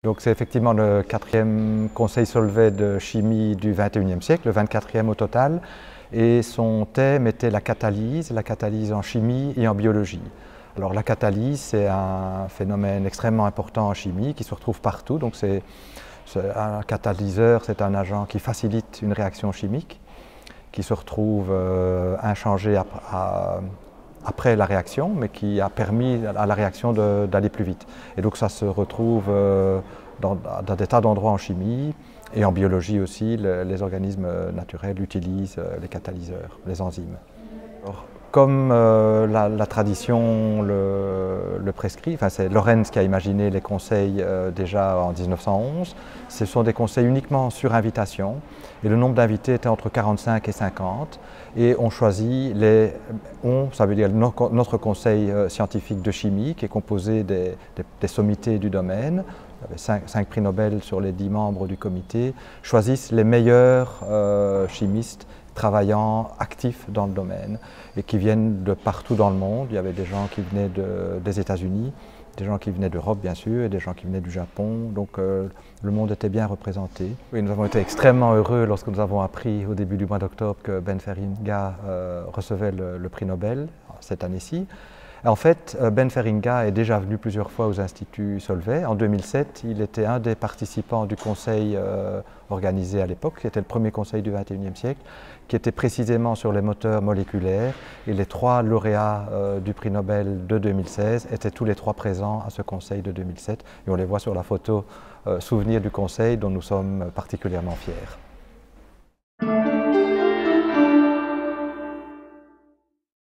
Donc c'est effectivement le 4e Conseil Solvay de chimie du XXIe siècle, le 24e au total, et son thème était la catalyse en chimie et en biologie. Alors la catalyse, c'est un phénomène extrêmement important en chimie qui se retrouve partout. Donc un catalyseur, c'est un agent qui facilite une réaction chimique, qui se retrouve inchangé après la réaction, mais qui a permis à la réaction d'aller plus vite. Et donc ça se retrouve dans des tas d'endroits en chimie et en biologie aussi. Les organismes naturels utilisent les catalyseurs, les enzymes. Alors, comme la tradition le prescrit, enfin c'est Lorentz qui a imaginé les conseils déjà en 1911, ce sont des conseils uniquement sur invitation et le nombre d'invités était entre 45 et 50 et on choisit ça veut dire notre conseil scientifique de chimie qui est composé des sommités du domaine. Il y avait 5 prix Nobel sur les 10 membres du comité, choisissent les meilleurs chimistes travaillant, actifs dans le domaine et qui viennent de partout dans le monde. Il y avait des gens qui venaient des États-Unis, des gens qui venaient d'Europe bien sûr et des gens qui venaient du Japon, donc le monde était bien représenté. Oui, nous avons été extrêmement heureux lorsque nous avons appris au début du mois d'octobre que Ben Feringa recevait le prix Nobel cette année-ci. En fait, Ben Feringa est déjà venu plusieurs fois aux Instituts Solvay. En 2007, il était un des participants du conseil organisé à l'époque, qui était le premier conseil du XXIe siècle, qui était précisément sur les moteurs moléculaires. Et les 3 lauréats du prix Nobel de 2016 étaient tous les 3 présents à ce conseil de 2007. Et on les voit sur la photo souvenir du conseil dont nous sommes particulièrement fiers.